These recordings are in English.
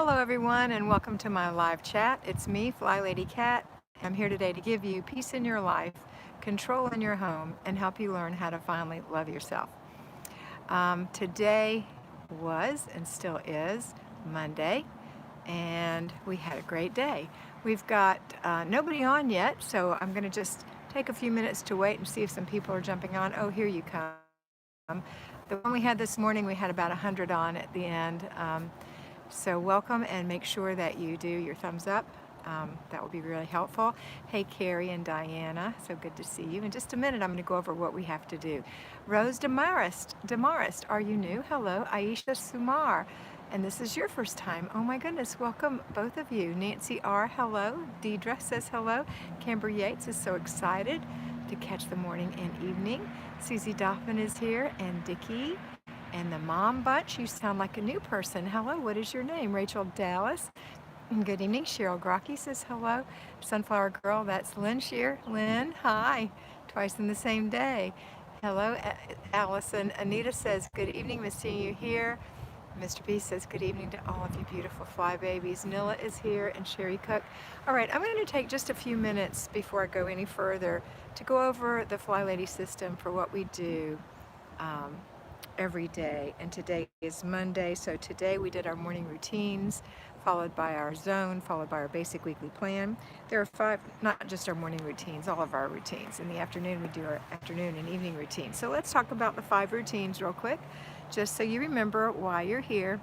Hello everyone and welcome to my live chat. It's me, Flylady Kat. I'm here today to give you peace in your life, control in your home, and help you learn how to finally love yourself. Today was and still is Monday, and we had a great day. We've got nobody on yet, so I'm going to just take a few minutes to wait and see if some people are jumping on. Oh, here you come. The one we had this morning, we had about 100 on at the end. So welcome, and make sure that you do your thumbs up. That will be really helpful. Hey Carrie and Diana, so good to see you. In just a minute I'm going to go over what we have to do. Rose Demarest, are you new? Hello. Aisha Sumar, and this is your first time. Oh my goodness, welcome both of you. Nancy R, hello. Deidre says hello. Camber Yates is so excited to catch the morning and evening. Susie Doffman is here, and Dickie. And the mom bunch, you sound like a new person. Hello, what is your name? Rachel Dallas. Good evening. Cheryl Grocky says hello. Sunflower Girl, that's Lynn Shear. Lynn, hi. Twice in the same day. Hello, Allison. Anita says, good evening, miss seeing you here. Mr. B says, good evening to all of you beautiful fly babies. Nilla is here, and Sherry Cook. All right, I'm going to take just a few minutes before I go any further to go over the Flylady system for what we do every day. And today is Monday, so today we did our morning routines, followed by our zone, followed by our basic weekly plan. There are 5, not just our morning routines, all of our routines. In the afternoon we do our afternoon and evening routines. So let's talk about the 5 routines real quick, just so you remember why you're here.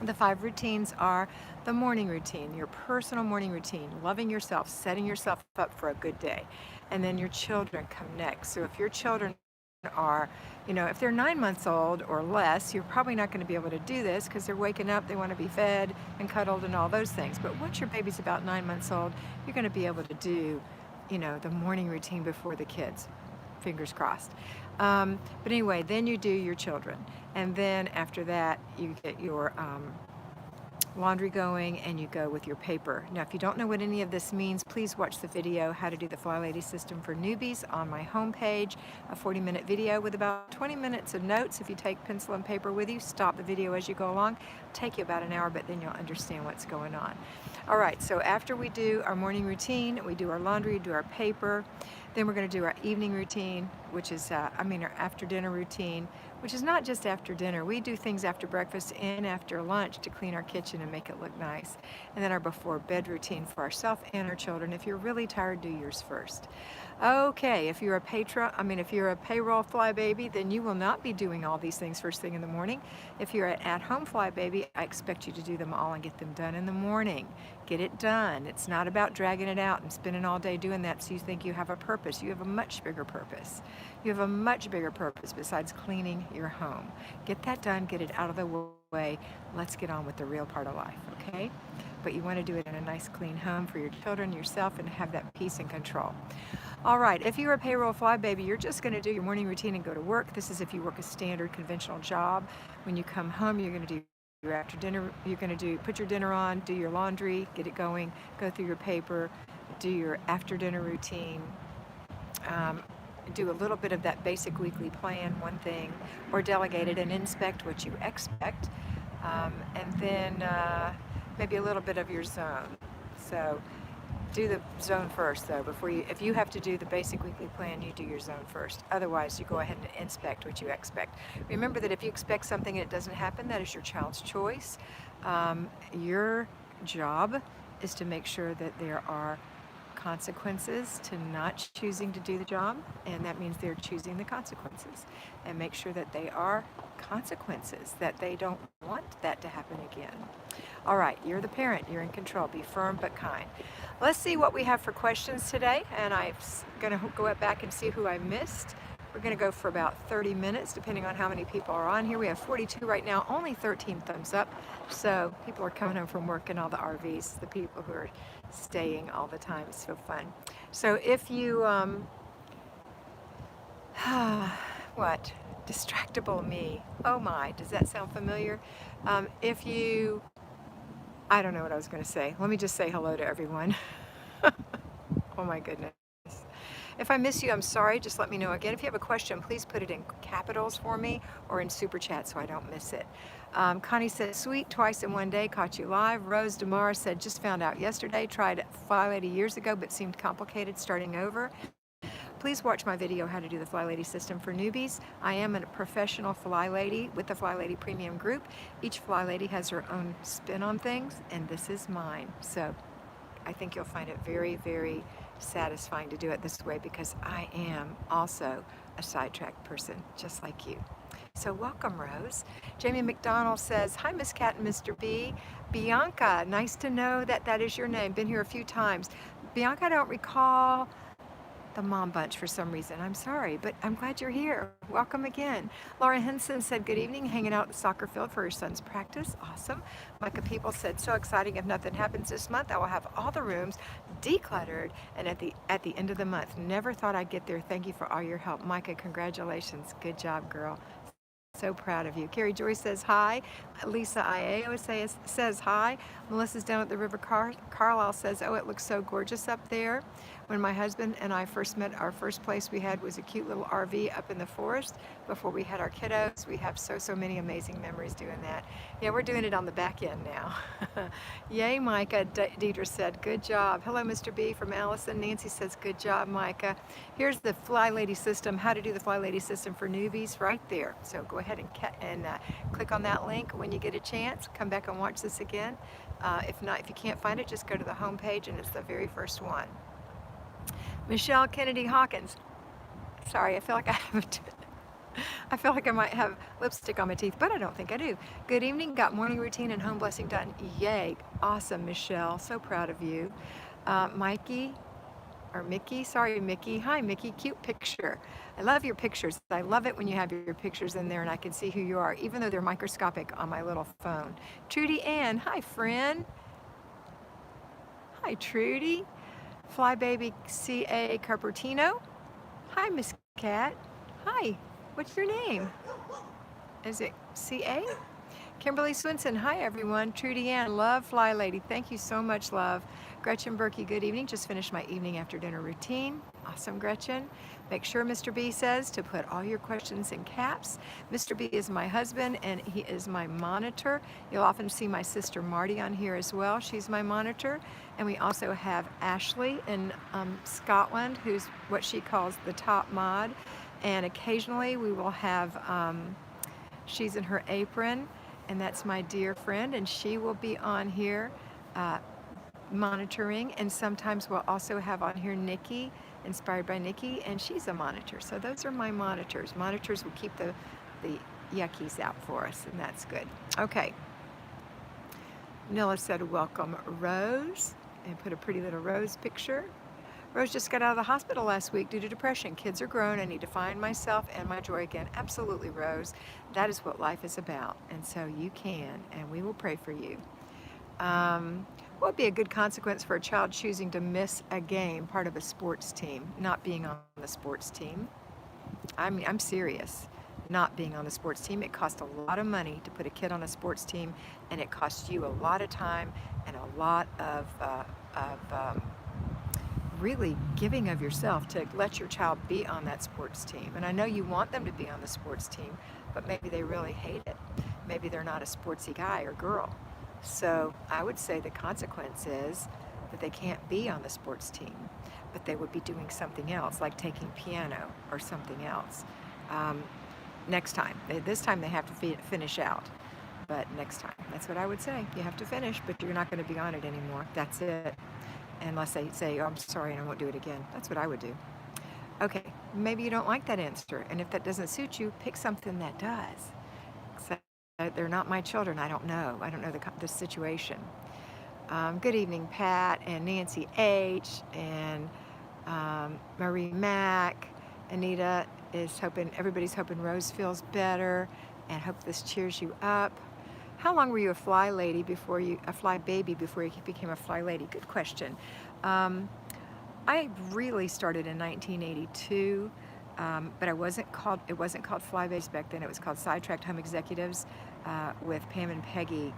The 5 routines are the morning routine, your personal morning routine, loving yourself, setting yourself up for a good day. And then your children come next. So if your children are, if they're 9 months old or less, you're probably not going to be able to do this because they're waking up, they want to be fed and cuddled and all those things. But once your baby's about 9 months old, you're going to be able to do, the morning routine before the kids. Fingers crossed. But anyway, then you do your children. And then after that, you get your laundry going, and you go with your paper. Now, if you don't know what any of this means, please watch the video, How to Do the Flylady System for Newbies, on my homepage, a 40-minute video with about 20 minutes of notes. If you take pencil and paper with you, stop the video as you go along. It'll take you about an hour, but then you'll understand what's going on. All right, so after we do our morning routine, we do our laundry, do our paper, then we're going to do our evening routine, which is, our after dinner routine, which is not just after dinner. We do things after breakfast and after lunch to clean our kitchen and make it look nice. And then our before bed routine for ourselves and our children. If you're really tired, do yours first. Okay, if you're a payroll fly baby, then you will not be doing all these things first thing in the morning. If you're an at-home fly baby, I expect you to do them all and get them done in the morning. Get it done. It's not about dragging it out and spending all day doing that so you think you have a purpose. You have a much bigger purpose. You have a much bigger purpose besides cleaning your home. Get that done, get it out of the way. Let's get on with the real part of life, okay? But you want to do it in a nice clean home for your children, yourself, and have that peace and control. All right, if you're a payroll fly baby, you're just going to do your morning routine and go to work. This is if you work a standard conventional job. When you come home, you're going to do your after dinner, put your dinner on, do your laundry, get it going, go through your paper, do your after dinner routine, do a little bit of that basic weekly plan, one thing, or delegate it and inspect what you expect, and then maybe a little bit of your zone. So do the zone first, though. If you have to do the basic weekly plan, you do your zone first. Otherwise, you go ahead and inspect what you expect. Remember that if you expect something and it doesn't happen, that is your child's choice. Your job is to make sure that there are consequences to not choosing to do the job, and that means they're choosing the consequences, and make sure that they are consequences, that they don't want that to happen again. All right, you're the parent, you're in control. Be firm but kind. Let's see what we have for questions today, and I'm going to go back and see who I missed. We're going to go for about 30 minutes, depending on how many people are on here. We have 42 right now, only 13 thumbs up. So people are coming home from work in all the RVs, the people who are staying all the time. It's so fun. So if you, what? Distractible me. Oh my, does that sound familiar? I don't know what I was going to say. Let me just say hello to everyone. Oh my goodness. If I miss you, I'm sorry. Just let me know again. If you have a question, please put it in capitals for me or in super chat so I don't miss it. Connie said, sweet, twice in one day, caught you live. Rose DeMar said, just found out yesterday, tried Flylady years ago, but seemed complicated starting over. Please watch my video, How to Do the Flylady System for Newbies. I am a professional Flylady with the Flylady Premium Group. Each Flylady has her own spin on things, and this is mine. So I think you'll find it very, very satisfying to do it this way because I am also a sidetracked person, just like you. So welcome, Rose. Jamie McDonald says, hi, Miss Kat and Mr. B. Bianca, nice to know that that is your name. Been here a few times. Bianca, I don't recall the mom bunch for some reason. I'm sorry, but I'm glad you're here. Welcome again. Laura Henson said, good evening, hanging out at the soccer field for her son's practice. Awesome. Micah People said, so exciting. If nothing happens this month, I will have all the rooms decluttered and at the end of the month. Never thought I'd get there. Thank you for all your help. Micah, congratulations. Good job, girl. So proud of you. Carrie Joy says hi. Lisa Iao says hi. Melissa's down at the river. Carlisle says, oh, it looks so gorgeous up there. When my husband and I first met, our first place we had was a cute little RV up in the forest before we had our kiddos. We have so many amazing memories doing that. Yeah, we're doing it on the back end now. Yay, Micah, Deidre said, good job. Hello, Mr. B from Allison. Nancy says, good job, Micah. Here's the Flylady system, how to do the Flylady system for newbies right there. So go ahead and click on that link when you get a chance. Come back and watch this again. If not, if you can't find it, just go to the home page and it's the very first one. Michelle Kennedy Hawkins. Sorry, I feel like I feel like I might have lipstick on my teeth, but I don't think I do. Good evening, got morning routine and home blessing done. Yay, awesome, Michelle, so proud of you. Mickey, sorry, Mickey. Hi, Mickey, cute picture. I love your pictures. I love it when you have your pictures in there and I can see who you are, even though they're microscopic on my little phone. Trudy Ann, hi, friend. Hi, Trudy. Flybaby C.A. Carpertino. Hi, Miss Kat. Hi, what's your name? Is it C.A.? Kimberly Swinson, hi everyone. Trudy Ann, love Flylady. Thank you so much, love. Gretchen Berkey, good evening. Just finished my evening after dinner routine. Awesome, Gretchen. Make sure Mr. B says to put all your questions in caps. Mr. B is my husband and he is my monitor. You'll often see my sister Marty on here as well. She's my monitor. And we also have Ashley in Scotland, who's what she calls the top mod. And occasionally we will have, she's in her apron, and that's my dear friend, and she will be on here monitoring, and sometimes we'll also have on here Nikki, inspired by Nikki, and she's a monitor. So those are my monitors. Monitors will keep the yuckies out for us, and that's good. Okay. Nilla said, welcome, Rose, and put a pretty little Rose picture. Rose just got out of the hospital last week due to depression. Kids are grown. I need to find myself and my joy again. Absolutely, Rose. That is what life is about. And so you can, and we will pray for you. What would be a good consequence for a child choosing to miss a game, part of a sports team, not being on the sports team? I mean, I'm serious. Not being on the sports team, it costs a lot of money to put a kid on a sports team, and it costs you a lot of time and a lot of really giving of yourself to let your child be on that sports team. And I know you want them to be on the sports team, but maybe they really hate it. Maybe they're not a sportsy guy or girl. So I would say the consequence is that they can't be on the sports team, but they would be doing something else, like taking piano or something else. Next time. This time they have to finish out. But next time, that's what I would say. You have to finish, but you're not going to be on it anymore. That's it. Unless they say, oh, I'm sorry, and I won't do it again. That's what I would do. Okay, maybe you don't like that answer, and if that doesn't suit you, pick something that does. So they're not my children. I don't know. I don't know the situation. Good evening, Pat and Nancy H. and Marie Mack. Anita is hoping, everybody's hoping Rose feels better, and hope this cheers you up. How long were you a fly baby before you became a fly lady? Good question. I really started in 1982, but it wasn't called Fly Babies back then. It was called Sidetracked Home Executives with Pam and Peggy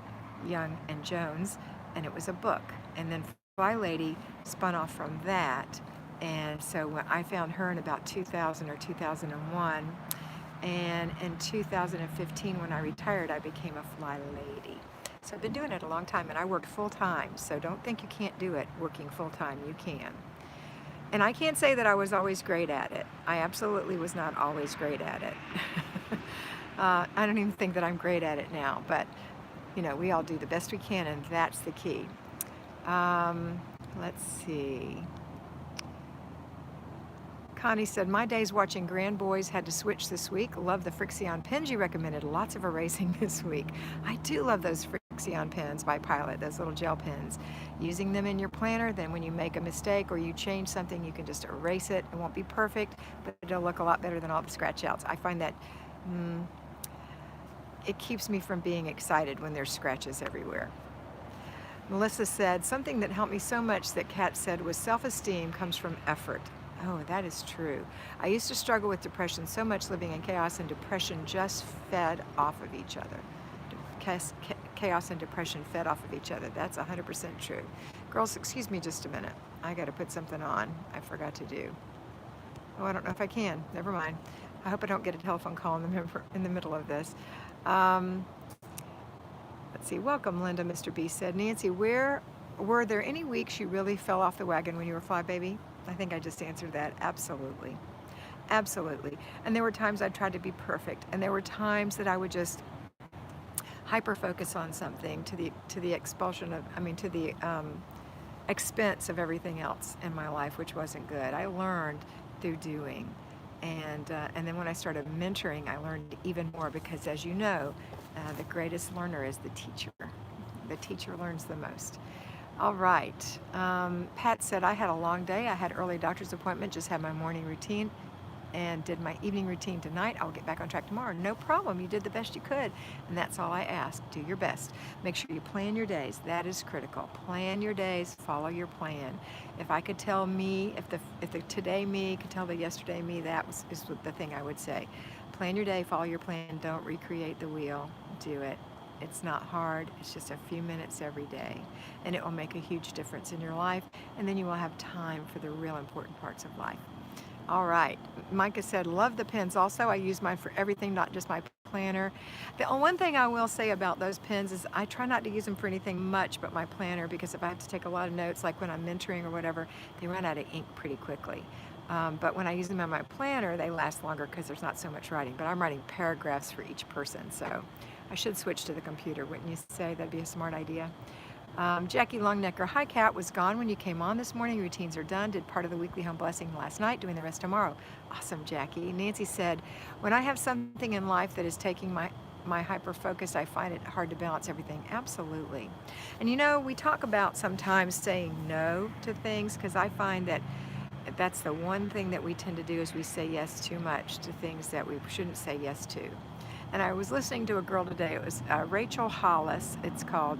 Young and Jones, and it was a book. And then Flylady spun off from that, And so when I found her in about 2000 or 2001, and in 2015 when I retired, I became a fly lady. So I've been doing it a long time, and I worked full time, so don't think you can't do it working full time. You can. And I can't say that I was always great at it. I absolutely was not always great at it. I don't even think that I'm great at it now, but you know, we all do the best we can, and that's the key. Let's see. Connie said, my days watching Grand Boys had to switch this week. Love the Frixion pens you recommended. Lots of erasing this week. I do love those Frixion pens by Pilot, those little gel pens. Using them in your planner, then when you make a mistake or you change something, you can just erase it. It won't be perfect, but it'll look a lot better than all the scratch outs. I find that it keeps me from being excited when there's scratches everywhere. Melissa said, something that helped me so much that Kat said was self-esteem comes from effort. Oh, that is true. I used to struggle with depression so much, living in chaos, and depression just fed off of each other. Chaos and depression fed off of each other. That's 100% true. Girls, excuse me just a minute. I got to put something on I forgot to do. Oh, I don't know if I can. Never mind. I hope I don't get a telephone call in the middle of this. Let's see. Welcome, Linda, Mr. B said. Nancy, were there any weeks you really fell off the wagon when you were a fly baby? I think I just answered that. Absolutely. Absolutely. And there were times I tried to be perfect, and there were times that I would just hyper focus on something to the expulsion of, to the expense of everything else in my life, which wasn't good. I learned through doing. And then when I started mentoring, I learned even more, because as you know, the greatest learner is the teacher. The teacher learns the most. All right. Pat said, I had a long day. I had early doctor's appointment, just had my morning routine and did my evening routine tonight. I'll get back on track tomorrow. No problem. You did the best you could. And that's all I ask. Do your best. Make sure you plan your days. That is critical. Plan your days. Follow your plan. If I could tell me, if the today me could tell the yesterday me, is the thing I would say. Plan your day. Follow your plan. Don't recreate the wheel. Do it. It's not hard. It's just a few minutes every day, and it will make a huge difference in your life, and then you will have time for the real important parts of life. All right. Micah said, love the pens also. I use mine for everything, not just my planner. The one thing I will say about those pens is I try not to use them for anything much but my planner, because if I have to take a lot of notes, like when I'm mentoring or whatever, they run out of ink pretty quickly. But when I use them on my planner, they last longer because there's not so much writing. But I'm writing paragraphs for each person, so I should switch to the computer, wouldn't you say? That'd be a smart idea. Jackie Longnecker, hi Kat, was gone when you came on this morning. Routines are done. Did part of the weekly home blessing last night, doing the rest tomorrow. Awesome, Jackie. Nancy said, when I have something in life that is taking my hyper focus, I find it hard to balance everything. Absolutely. And you know, we talk about sometimes saying no to things, because I find that that's the one thing that we tend to do, is we say yes too much to things that we shouldn't say yes to. And I was listening to a girl today. It was Rachel Hollis. It's called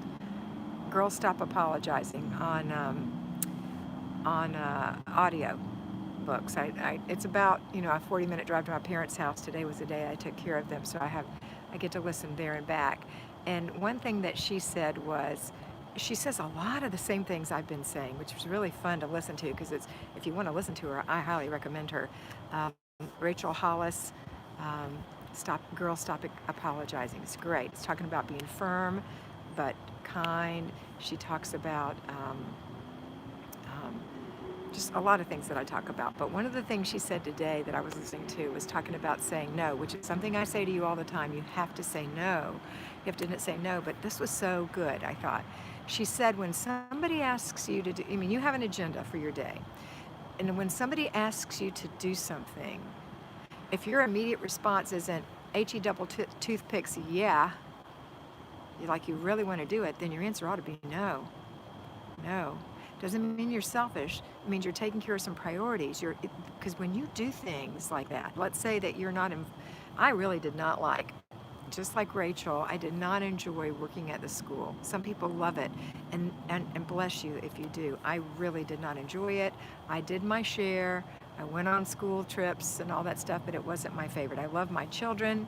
Girls Stop Apologizing on audio books. It's about a 40-minute drive to my parents' house. Today was the day I took care of them, so I get to listen there and back. And one thing that she said was, she says a lot of the same things I've been saying, which was really fun to listen to, because if you want to listen to her, I highly recommend her. Rachel Hollis, Girls Stop Apologizing. It's great. It's talking about being firm but kind. She talks about just a lot of things that I talk about. But one of the things she said today that I was listening to was talking about saying no, which is something I say to you all the time. You have to say no. You have to say no, but this was so good, I thought. She said, when somebody asks you to do, you have an agenda for your day. And when somebody asks you to do something, if your immediate response isn't H-E double toothpicks, yeah, you really want to do it, then your answer ought to be no. No. Doesn't mean you're selfish. It means you're taking care of some priorities. Because when you do things like that, let's say that you're not I really did not like, just like Rachel, I did not enjoy working at the school. Some people love it, and bless you if you do. I really did not enjoy it. I did my share. I went on school trips and all that stuff, but it wasn't my favorite. I love my children,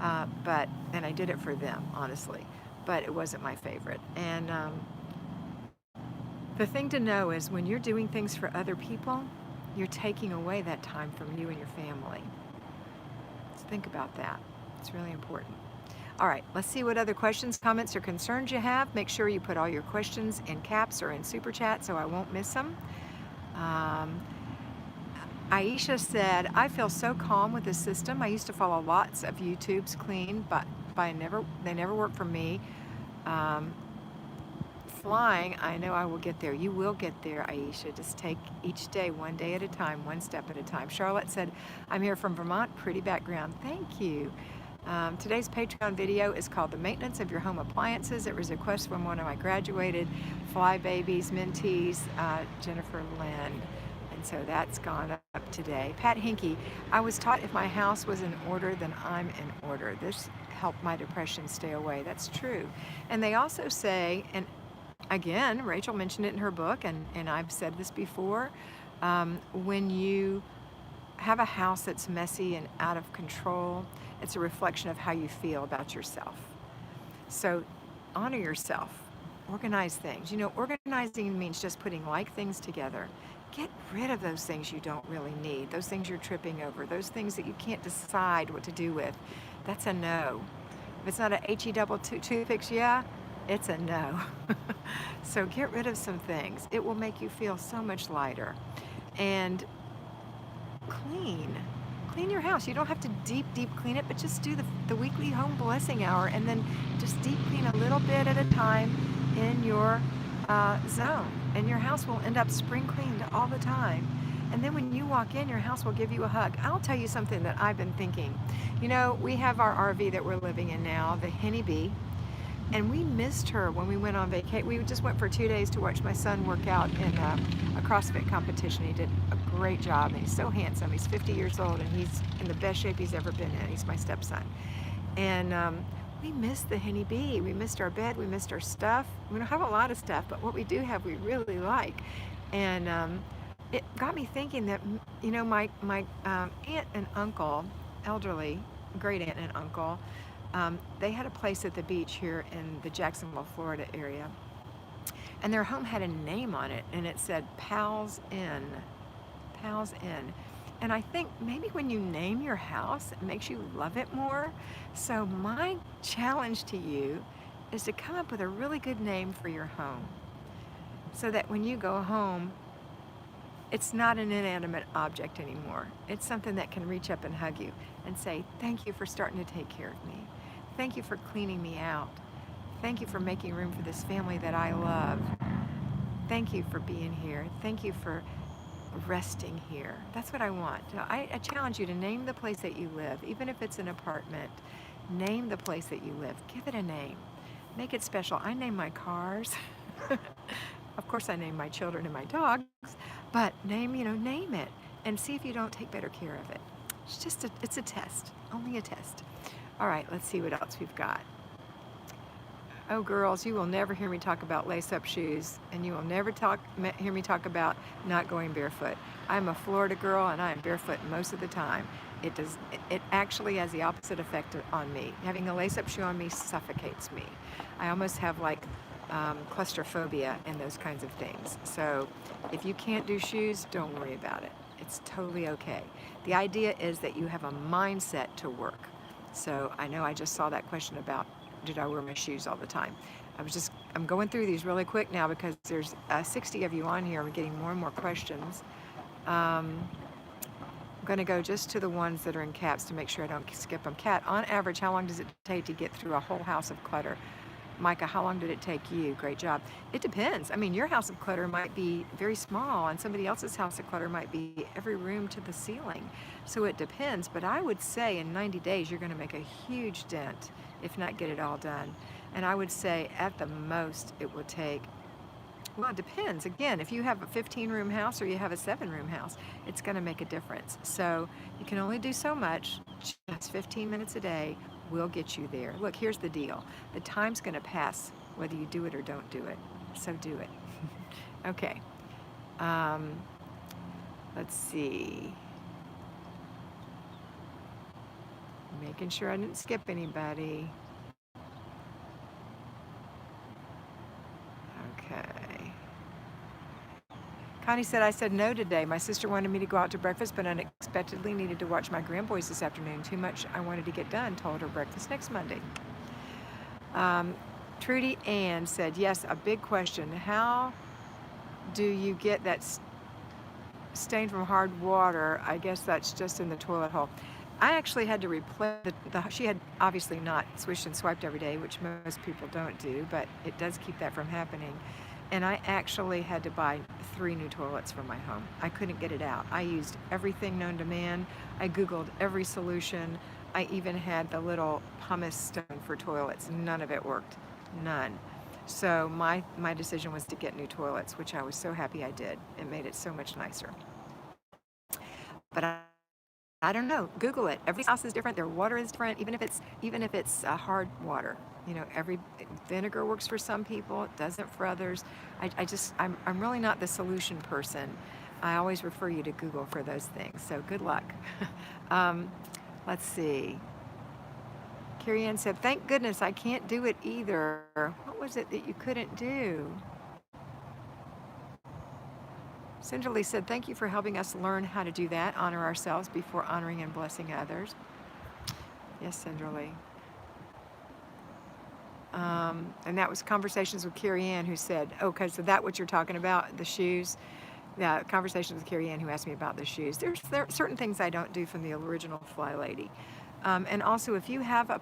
and I did it for them, honestly, but it wasn't my favorite. And the thing to know is, when you're doing things for other people, you're taking away that time from you and your family. So think about that. It's really important. All right, let's see what other questions, comments, or concerns you have. Make sure you put all your questions in caps or in super chat so I won't miss them. Aisha said, I feel so calm with this system. I used to follow lots of YouTubes clean, but they never work for me. Um, Flying, I know I will get there. You will get there, Aisha. Just take each day, one day at a time, one step at a time. Charlotte said, I'm here from Vermont. Pretty background. Thank you. Today's Patreon video is called The Maintenance of Your Home Appliances. It was a request from one of my graduated Fly Babies mentees, Jennifer Lynn. And so that's gone up today. Pat Hinkie, I was taught if my house was in order, then I'm in order. This helped my depression stay away. That's true. And they also say, and again, Rachel mentioned it in her book, and I've said this before, when you have a house that's messy and out of control, it's a reflection of how you feel about yourself. So honor yourself, organize things. You know, organizing means just putting like things together. Get rid of those things you don't really need, those things you're tripping over, those things that you can't decide what to do with. That's a no. If it's not an HE double toothpicks, yeah, it's a no. So get rid of some things. It will make you feel so much lighter. And clean your house. You don't have to deep clean it, but just do the weekly home blessing hour, and then just deep clean a little bit at a time in your zone, and your house will end up spring cleaned all the time. And then when you walk in, your house will give you a hug. I'll tell you something that I've been thinking. You know, we have our RV that we're living in now, the Henny Bee, and we missed her when we went on vacation. We just went for 2 days to watch my son work out in a CrossFit competition. He did a great job, and he's so handsome. He's 50 years old, and he's in the best shape he's ever been in. He's my stepson. And we missed the Henny Bee. We missed our bed. We missed our stuff. We don't have a lot of stuff, but what we do have, we really like. And it got me thinking that, you know, my aunt and uncle, elderly, great aunt and uncle, they had a place at the beach here in the Jacksonville, Florida area. And their home had a name on it, and it said Pals Inn. Pals Inn. And I think maybe when you name your house, it makes you love it more. So my challenge to you is to come up with a really good name for your home, so that when you go home, it's not an inanimate object anymore. It's something that can reach up and hug you and say, thank you for starting to take care of me. Thank you for cleaning me out. Thank you for making room for this family that I love. Thank you for being here. Thank you for resting here. That's what I want. I challenge you to name the place that you live, even if it's an apartment. Name the place that you live. Give it a name. Make it special. I name my cars. Of course, I name my children and my dogs, but name it, and see if you don't take better care of it. It's a test, only a test. All right, let's see what else we've got. Oh, girls, you will never hear me talk about lace-up shoes, and you will never hear me talk about not going barefoot. I'm a Florida girl, and I am barefoot most of the time. It actually has the opposite effect on me. Having a lace-up shoe on me suffocates me. I almost have like claustrophobia and those kinds of things. So if you can't do shoes, don't worry about it. It's totally okay. The idea is that you have a mindset to work. So I know I just saw that question about, did I wear my shoes all the time? I'm going through these really quick now because there's 60 of you on here. We're getting more and more questions. I'm going to go just to the ones that are in caps to make sure I don't skip them. Kat, on average, how long does it take to get through a whole house of clutter? Micah, how long did it take you? Great job. It depends. I mean, your house of clutter might be very small, and somebody else's house of clutter might be every room to the ceiling. So it depends, but I would say in 90 days, you're going to make a huge dent, if not get it all done. And I would say at the most, it will take, well, it depends. Again, if you have a 15-room house or you have a 7-room house, it's going to make a difference. So you can only do so much. Just 15 minutes a day will get you there. Look, here's the deal. The time's going to pass whether you do it or don't do it. So do it. Okay. Let's see. Making sure I didn't skip anybody. Okay. Connie said, I said no today. My sister wanted me to go out to breakfast, but unexpectedly needed to watch my grandboys this afternoon. Too much I wanted to get done. Told her breakfast next Monday. Trudy Ann said, yes, a big question. How do you get that stain from hard water? I guess that's just in the toilet hole. I actually had to replace she had obviously not swished and swiped every day, which most people don't do, but it does keep that from happening. And I actually had to buy 3 new toilets for my home. I couldn't get it out. I used everything known to man. I Googled every solution. I even had the little pumice stone for toilets. None of it worked. None. So my decision was to get new toilets, which I was so happy I did. It made it so much nicer. But I don't know. Google it. Every house is different. Their water is different, even if it's hard water. You know, every vinegar works for some people. It doesn't for others. I'm really not the solution person. I always refer you to Google for those things. So good luck. Let's see. Carrie Ann said, thank goodness I can't do it either. What was it that you couldn't do? Cinderly said, thank you for helping us learn how to do that, honor ourselves before honoring and blessing others. Yes, Cinderly. And that was Conversations with Carrie Ann, who said, okay, so that what you're talking about, the shoes? Yeah, Conversations with Carrie Ann, who asked me about the shoes. There are certain things I don't do from the original Flylady. And also, if you have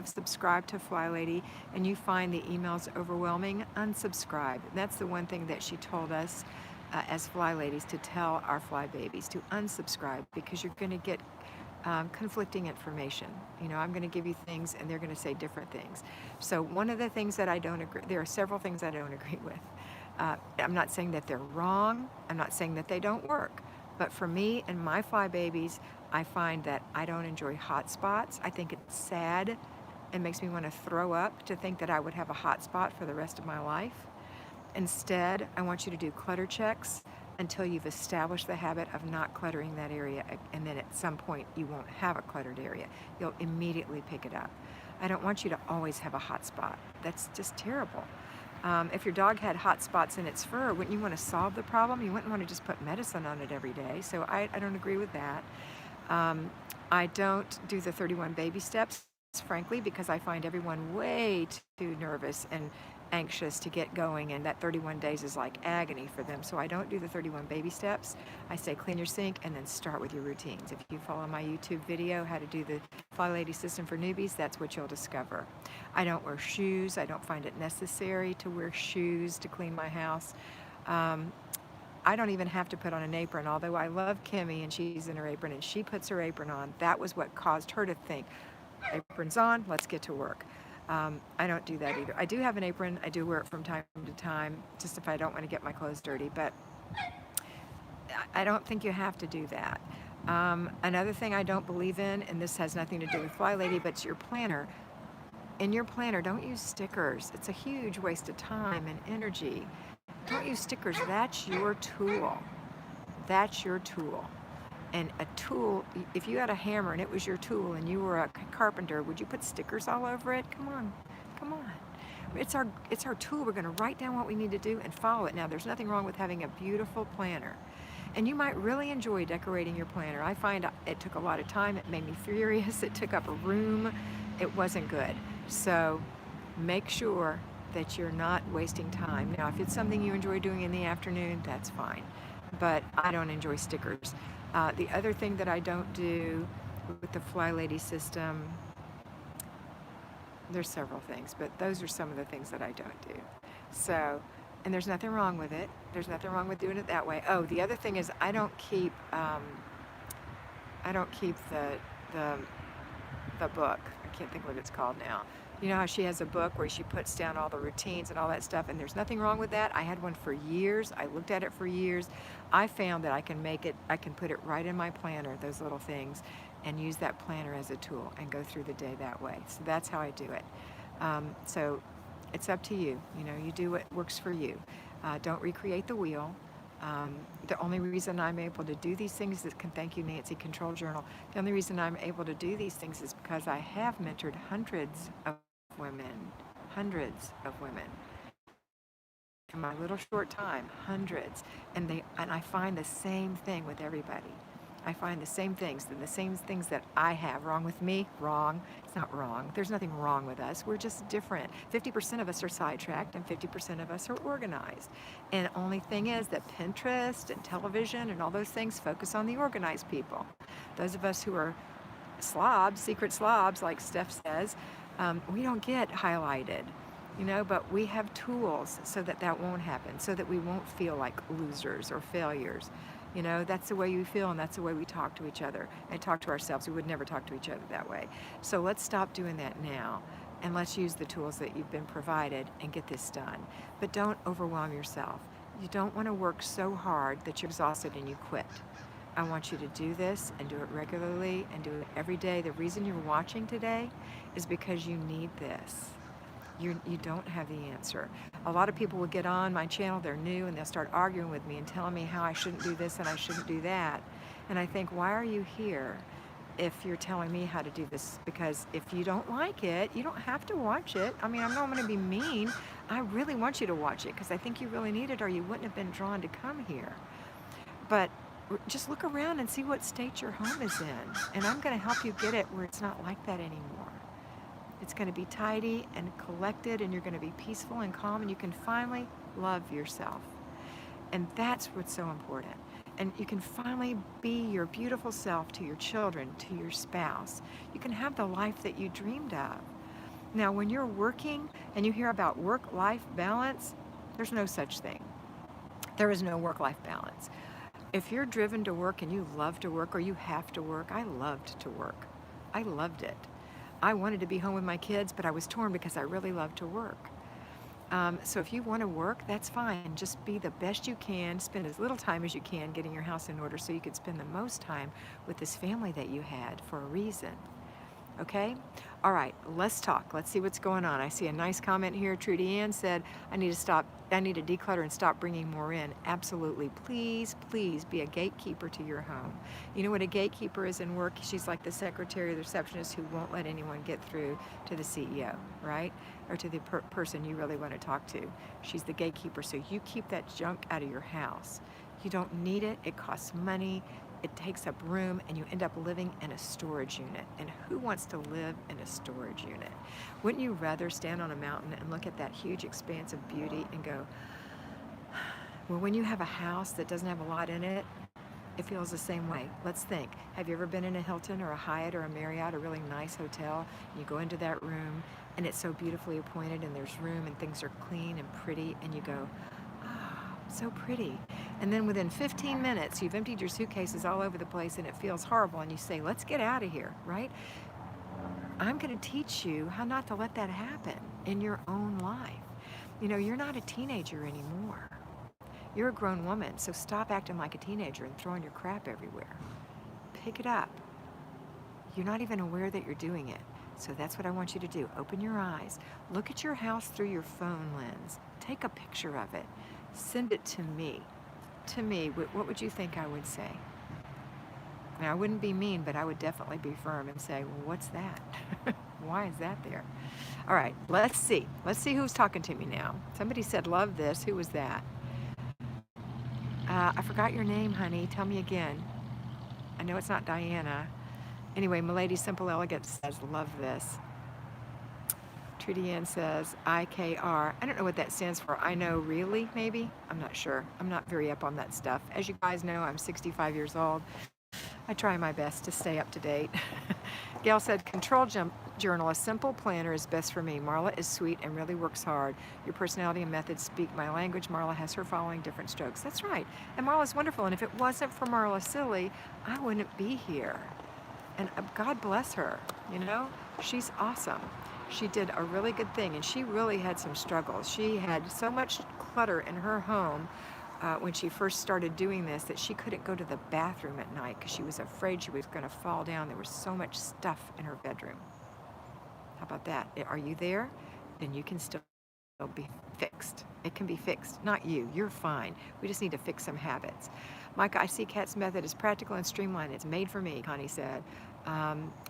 subscribed to Flylady and you find the emails overwhelming, unsubscribe. That's the one thing that she told us as Flyladies to tell our fly babies, to unsubscribe, because you're going to get conflicting information. You know, I'm going to give you things and they're going to say different things. So one of the things that I don't agree, there are several things I don't agree with. I'm not saying that they're wrong. I'm not saying that they don't work. But for me and my fly babies, I find that I don't enjoy hot spots. I think it's sad. It makes me want to throw up to think that I would have a hot spot for the rest of my life. Instead, I want you to do clutter checks until you've established the habit of not cluttering that area, and then at some point you won't have a cluttered area. You'll immediately pick it up. I don't want you to always have a hot spot. That's just terrible. If your dog had hot spots in its fur, wouldn't you want to solve the problem? You wouldn't want to just put medicine on it every day. So I don't agree with that. I don't do the 31 baby steps, frankly, because I find everyone way too nervous and anxious to get going, and that 31 days is like agony for them. So I don't do the 31 baby steps. I say clean your sink and then start with your routines. If you follow my YouTube video, how to do the Flylady system for newbies, that's what you'll discover. I don't wear shoes. I don't find it necessary to wear shoes to clean my house. I don't even have to put on an apron, although I love Kimmy and she's in her apron and she puts her apron on. That was what caused her to think, apron's on, let's get to work. I don't do that either. I do have an apron. I do wear it from time to time, just if I don't want to get my clothes dirty, but I don't think you have to do that. Another thing I don't believe in, and this has nothing to do with Flylady, but it's your planner. In your planner, don't use stickers. It's a huge waste of time and energy. Don't use stickers. That's your tool. That's your tool. And a tool, if you had a hammer and it was your tool and you were a carpenter, would you put stickers all over it? Come on, come on. It's our tool. We're going to write down what we need to do and follow it. Now, there's nothing wrong with having a beautiful planner. And you might really enjoy decorating your planner. I find it took a lot of time. It made me furious. It took up a room. It wasn't good. So make sure that you're not wasting time. Now, if it's something you enjoy doing in the afternoon, that's fine. But I don't enjoy stickers. The other thing that I don't do with the Flylady system, there's several things, but those are some of the things that I don't do. So, and there's nothing wrong with it. There's nothing wrong with doing it that way. Oh, the other thing is I don't keep the book. I can't think what it's called now. You know how she has a book where she puts down all the routines and all that stuff, and there's nothing wrong with that. I had one for years. I looked at it for years. I found that I can put it right in my planner, those little things, and use that planner as a tool and go through the day that way. So that's how I do it. So it's up to you. You know, you do what works for you. Don't recreate the wheel. The only reason I'm able to do these things is, thank you, Nancy, Control Journal. The only reason I'm able to do these things is because I have mentored hundreds of women in my little short time, hundreds, and I find the same thing with everybody. I find the same things, and the same things that I have wrong with me, wrong. It's not wrong. There's nothing wrong with us. We're just different. 50% of us are sidetracked and 50% of us are organized. And the only thing is that Pinterest and television and all those things focus on the organized people. Those of us who are slobs, secret slobs, like Steph says, we don't get highlighted, but we have tools so that that won't happen, so that we won't feel like losers or failures. That's the way you feel, and that's the way we talk to each other and talk to ourselves. We would never talk to each other that way. So let's stop doing that now, and let's use the tools that you've been provided and get this done. But don't overwhelm yourself. You don't want to work so hard that you're exhausted and you quit. I want you to do this and do it regularly and do it every day. The reason you're watching today is because you need this. You don't have the answer. A lot of people will get on my channel, they're new, and they'll start arguing with me and telling me how I shouldn't do this and I shouldn't do that. And I think, why are you here if you're telling me how to do this? Because if you don't like it, you don't have to watch it. I mean, I'm not going to be mean. I really want you to watch it because I think you really need it, or you wouldn't have been drawn to come here. But just look around and see what state your home is in. And I'm going to help you get it where it's not like that anymore. It's going to be tidy and collected, and you're going to be peaceful and calm, and you can finally love yourself. And that's what's so important. And you can finally be your beautiful self to your children, to your spouse. You can have the life that you dreamed of. Now, when you're working and you hear about work-life balance, there's no such thing. There is no work-life balance. If you're driven to work and you love to work, or you have to work, I loved to work. I loved it. I wanted to be home with my kids, but I was torn because I really love to work. So if you want to work, that's fine. Just be the best you can. Spend as little time as you can getting your house in order so you could spend the most time with this family that you had for a reason. Okay? All right, let's talk. Let's see what's going on. I see a nice comment here. Trudy Ann said, I need to declutter and stop bringing more in. Absolutely. Please, please be a gatekeeper to your home. You know what a gatekeeper is in work? She's like the secretary or the receptionist who won't let anyone get through to the CEO, right? Or to the person you really want to talk to. She's the gatekeeper, so you keep that junk out of your house. You don't need it. It costs money. It takes up room, and you end up living in a storage unit. And who wants to live in a storage unit? Wouldn't you rather stand on a mountain and look at that huge expanse of beauty and go, well, when you have a house that doesn't have a lot in it, it feels the same way. Let's think. Have you ever been in a Hilton or a Hyatt or a Marriott, a really nice hotel? And you go into that room, and it's so beautifully appointed, and there's room, and things are clean and pretty, and you go, so pretty. And then within 15 minutes, you've emptied your suitcases all over the place and it feels horrible, and you say, let's get out of here, right? I'm going to teach you how not to let that happen in your own life. You're not a teenager anymore. You're a grown woman, so stop acting like a teenager and throwing your crap everywhere. Pick it up. You're not even aware that you're doing it. So that's what I want you to do. Open your eyes. Look at your house through your phone lens. Take a picture of it. Send it to me. To me, what would you think I would say? Now, I wouldn't be mean, but I would definitely be firm and say, well, what's that? Why is that there? All right, let's see. Let's see who's talking to me now. Somebody said, love this. Who was that? I forgot your name, honey. Tell me again. I know it's not Diana. Anyway, Milady Simple Elegant says, love this. Trudy Ann says, IKR. I don't know what that stands for. I know really, maybe? I'm not sure. I'm not very up on that stuff. As you guys know, I'm 65 years old. I try my best to stay up to date. Gail said, control journal, a simple planner is best for me. Marla is sweet and really works hard. Your personality and methods speak my language. Marla has her following different strokes. That's right. And Marla's wonderful. And if it wasn't for Marla Silly, I wouldn't be here. And God bless her. She's awesome. She did a really good thing, and she really had some struggles. She had so much clutter in her home when she first started doing this that she couldn't go to the bathroom at night because she was afraid she was going to fall down. There was so much stuff in her bedroom. How about that? Are you there? Then you can still be fixed. It can be fixed. Not you. You're fine. We just need to fix some habits. Mike, I see Kat's method is practical and streamlined. It's made for me, Connie said.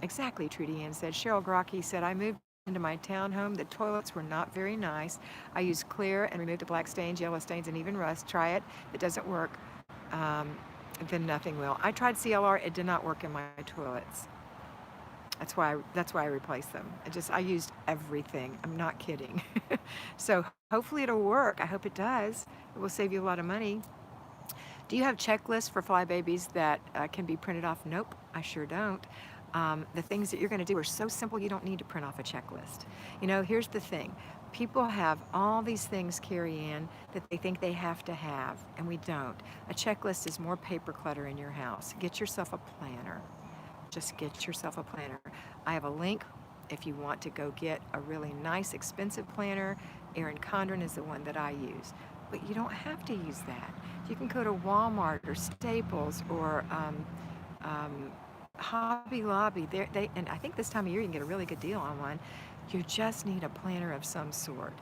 Exactly, Trudy Ann said. Cheryl Grocki said, I moved into my townhome. The toilets were not very nice. I used clear and removed the black stains, yellow stains, and even rust. Try it. If it doesn't work, um, then nothing will. I tried CLR. It did not work in my toilets. That's why I replaced them. I used everything. I'm not kidding. So hopefully it'll work. I hope it does. It will save you a lot of money. Do you have checklists for fly babies that can be printed off? Nope, I sure don't. The things that you're going to do are so simple you don't need to print off a checklist. You know, here's the thing. People have all these things, Carrie Ann, that they think they have to have, and we don't. A checklist is more paper clutter in your house. Get yourself a planner. Just get yourself a planner. I have a link if you want to go get a really nice, expensive planner. Erin Condren is the one that I use. But you don't have to use that. You can go to Walmart or Staples or Hobby Lobby. And I think this time of year you can get a really good deal on one. You just need a planner of some sort.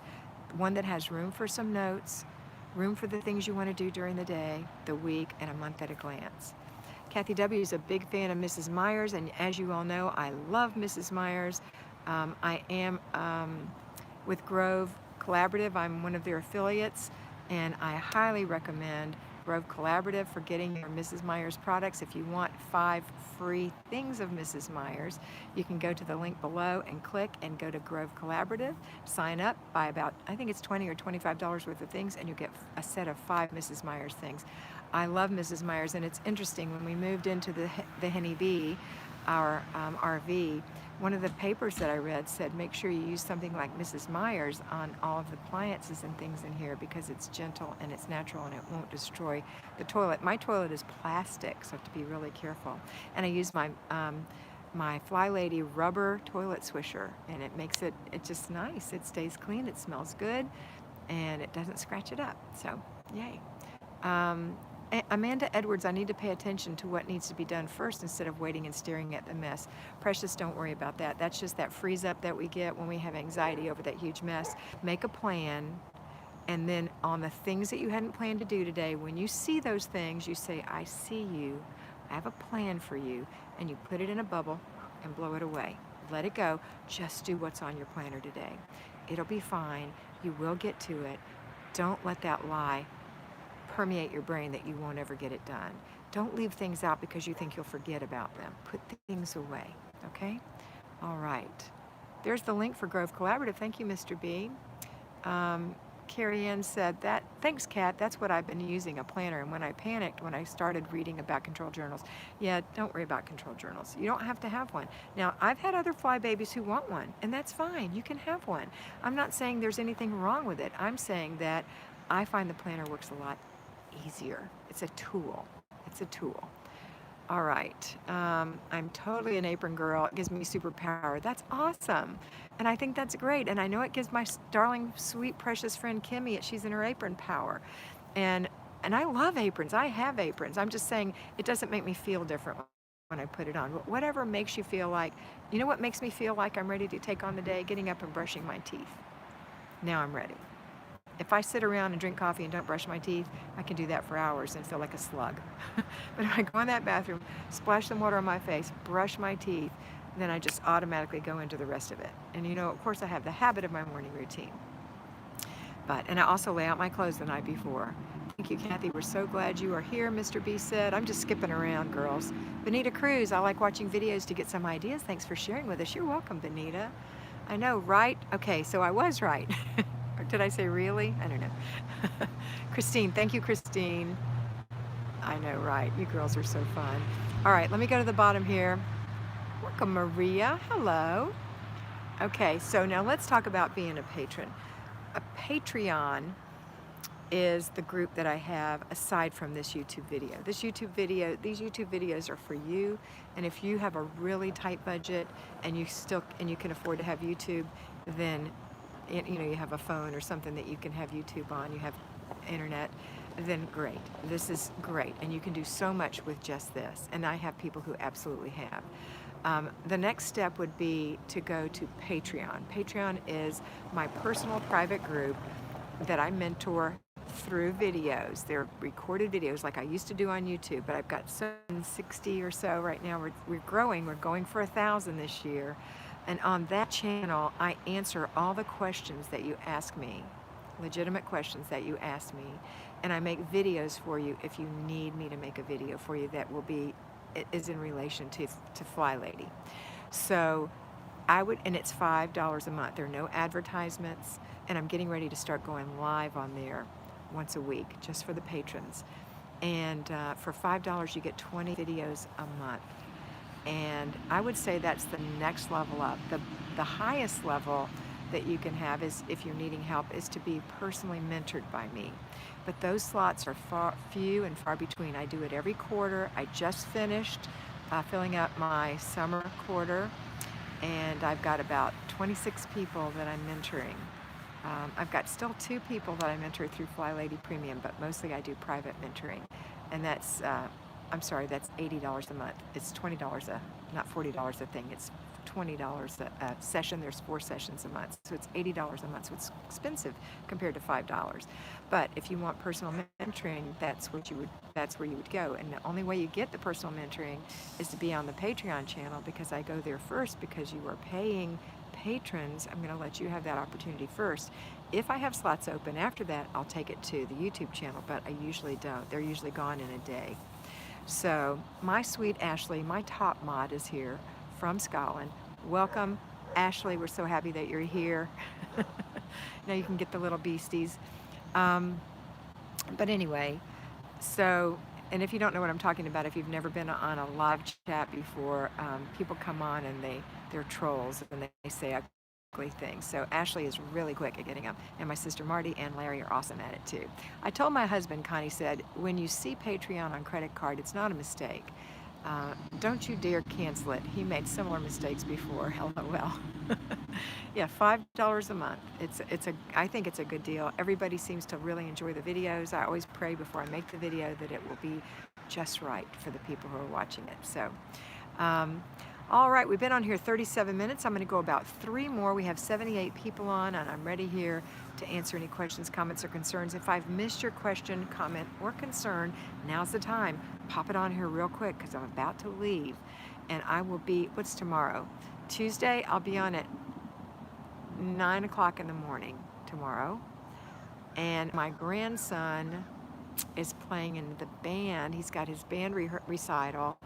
One that has room for some notes, room for the things you want to do during the day, the week, and a month at a glance. Kathy W. is a big fan of Mrs. Myers, and as you all know, I love Mrs. Myers. I am with Grove Collaborative. I'm one of their affiliates, and I highly recommend Grove Collaborative for getting your Mrs. Myers products. If you want 5 free things of Mrs. Myers, you can go to the link below and click and go to Grove Collaborative, sign up, buy about, I think it's $20 or $25 worth of things, and you'll get a set of 5 Mrs. Myers things. I love Mrs. Myers, and it's interesting, when we moved into the Henny Bee, our RV, one of the papers that I read said make sure you use something like Mrs. Myers on all of the appliances and things in here because it's gentle and it's natural and it won't destroy the toilet. My toilet is plastic, so I have to be really careful. And I use my my Flylady rubber toilet swisher, and it makes it just nice. It stays clean, it smells good, and it doesn't scratch it up. So, yay. Amanda Edwards, I need to pay attention to what needs to be done first instead of waiting and staring at the mess. Precious, don't worry about that. That's just that freeze up that we get when we have anxiety over that huge mess. Make a plan, and then on the things that you hadn't planned to do today, when you see those things, you say, I see you, I have a plan for you, and you put it in a bubble and blow it away. Let it go. Just do what's on your planner today. It'll be fine. You will get to it. Don't let that lie permeate your brain that you won't ever get it done. Don't leave things out because you think you'll forget about them. Put things away, okay? All right. There's the link for Grove Collaborative. Thank you, Mr. B. Carrie Ann said that, thanks, Kat, that's what I've been using, a planner. And when I panicked, when I started reading about control journals, yeah, don't worry about control journals. You don't have to have one. Now, I've had other fly babies who want one, and that's fine. You can have one. I'm not saying there's anything wrong with it. I'm saying that I find the planner works a lot easier. It's a tool. It's a tool. All right. I'm totally an apron girl. It gives me superpower. That's awesome. And I think that's great. And I know it gives my darling, sweet, precious friend Kimmy, she's in her apron power. And I love aprons. I have aprons. I'm just saying it doesn't make me feel different when I put it on. Whatever makes you feel like, you know what makes me feel like I'm ready to take on the day? Getting up and brushing my teeth. Now I'm ready. If I sit around and drink coffee and don't brush my teeth, I can do that for hours and feel like a slug. But if I go in that bathroom, splash some water on my face, brush my teeth, then I just automatically go into the rest of it. And you know, of course, I have the habit of my morning routine. And I also lay out my clothes the night before. Thank you, Kathy. We're so glad you are here, Mr. B said. I'm just skipping around, girls. Benita Cruz, I like watching videos to get some ideas. Thanks for sharing with us. You're welcome, Benita. I know, right? Okay, so I was right. Or did I say really? I don't know. Christine, thank you, Christine. I know, right? You girls are so fun. All right, let me go to the bottom here. Welcome, Maria. Hello. Okay, so now let's talk about being a patron. A Patreon is the group that I have aside from this YouTube video. These YouTube videos are for you, and if you have a really tight budget and you can afford to have YouTube, then you know, you have a phone or something that you can have YouTube on, you have internet, then great. This is great, and you can do so much with just this, and I have people who absolutely have. The next step would be to go to Patreon. Patreon is my personal private group that I mentor through videos. They're recorded videos like I used to do on YouTube, but I've got 60 or so right now. We're growing. We're going for 1,000 this year. And on that channel, I answer all the questions that you ask me, legitimate questions that you ask me, and I make videos for you if you need me to make a video for you that is in relation to Flylady. So and it's $5 a month. There are no advertisements, and I'm getting ready to start going live on there once a week just for the patrons. And for $5 you get 20 videos a month. And I would say that's the next level up. The highest level that you can have is, if you're needing help, is to be personally mentored by me. But those slots are few and far between. I do it every quarter. I just finished filling out my summer quarter, and I've got about 26 people that I'm mentoring. I've got still 2 people that I mentor through Flylady Premium, but mostly I do private mentoring. And that's, I'm sorry, that's $80 a month. It's $20 not $40 a thing. It's $20 a session. There's 4 sessions a month. So it's $80 a month. So it's expensive compared to $5. But if you want personal mentoring, that's where you would go. And the only way you get the personal mentoring is to be on the Patreon channel, because I go there first. Because you are paying patrons, I'm going to let you have that opportunity first. If I have slots open after that, I'll take it to the YouTube channel, but I usually don't. They're usually gone in a day. So my sweet Ashley, my top mod, is here from Scotland. Welcome, Ashley. We're so happy that you're here. Now you can get the little beasties. But anyway, so, and if you don't know what I'm talking about, if you've never been on a live chat before, people come on and they're trolls and they say ugly things. So Ashley is really quick at getting them. And my sister Marty and Larry are awesome at it too. I told my husband, Connie said, when you see Patreon on credit card, it's not a mistake. Don't you dare cancel it. He made similar mistakes before. LOL. Yeah, $5 a month. I think it's a good deal. Everybody seems to really enjoy the videos. I always pray before I make the video that it will be just right for the people who are watching it. So, all right, we've been on here 37 minutes. I'm going to go about 3 more. We have 78 people on, and I'm ready here to answer any questions, comments, or concerns. If I've missed your question, comment, or concern, now's the time. Pop it on here real quick, because I'm about to leave. And I will be, what's tomorrow? Tuesday, I'll be on at 9 o'clock in the morning tomorrow. And my grandson is playing in the band. He's got his band recital.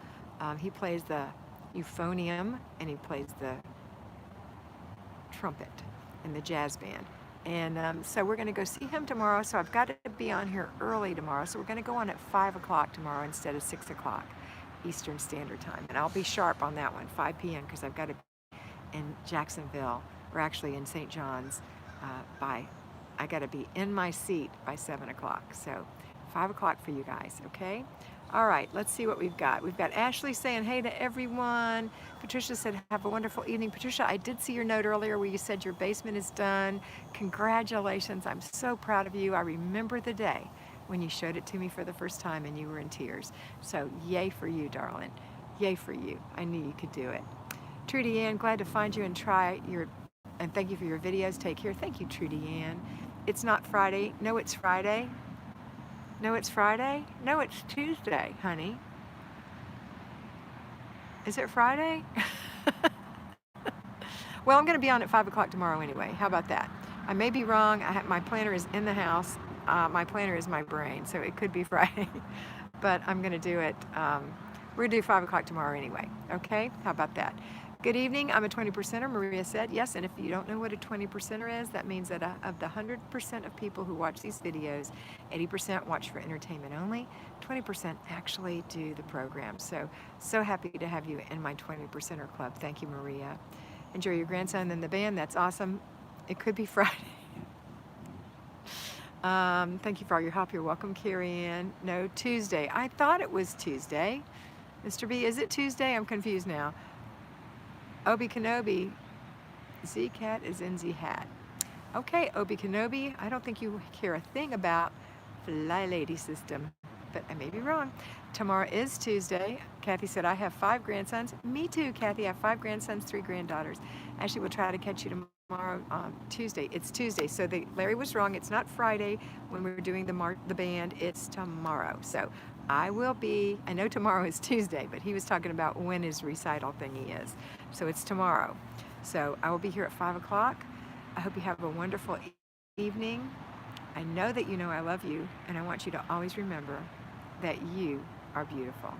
He plays the euphonium, and he plays the trumpet in the jazz band. And so we're going to go see him tomorrow. So I've got to be on here early tomorrow. So we're going to go on at 5 o'clock tomorrow instead of 6 o'clock Eastern Standard Time. And I'll be sharp on that one, 5 p.m., because I've got to be in Jacksonville, or actually in St. John's, I got to be in my seat by 7 o'clock. So 5 o'clock for you guys, okay? All right, let's see what we've got. We've got Ashley saying hey to everyone. Patricia said, have a wonderful evening. Patricia, I did see your note earlier where you said your basement is done. Congratulations. I'm so proud of you. I remember the day when you showed it to me for the first time and you were in tears. So yay for you, darling. Yay for you. I knew you could do it. Trudy Ann, glad to find you and thank you for your videos. Take care. Thank you, Trudy Ann. It's not Friday. No, it's Friday. No, it's Friday? No, it's Tuesday, honey. Is it Friday? Well, I'm going to be on at 5 o'clock tomorrow anyway. How about that? I may be wrong. My planner is in the house. My planner is my brain, so it could be Friday. But I'm going to do it. We're going to do 5 o'clock tomorrow anyway. Okay? How about that? Good evening. I'm a 20%er, Maria said. Yes, and if you don't know what a 20%er is, that means that of the 100% of people who watch these videos, 80% watch for entertainment only, 20% actually do the program. So happy to have you in my 20%er club. Thank you, Maria. Enjoy your grandson and the band. That's awesome. It could be Friday. Thank you for all your help. You're welcome, Carrie Ann. No, Tuesday. I thought it was Tuesday. Mr. B, is it Tuesday? I'm confused now. Obi Kenobi, Z Cat is in Z hat. Okay, Obi Kenobi, I don't think you care a thing about Flylady system, but I may be wrong. Tomorrow is Tuesday. Kathy said, I have 5 grandsons. Me too, Kathy. I have 5 grandsons, 3 granddaughters. Ashley will try to catch you tomorrow, Tuesday. It's Tuesday, so Larry was wrong. It's not Friday when we're doing the band. It's tomorrow. So I know tomorrow is Tuesday, but he was talking about when his recital thingy is. So it's tomorrow. So I will be here at 5 o'clock. I hope you have a wonderful evening. I know that you know I love you, and I want you to always remember that you are beautiful.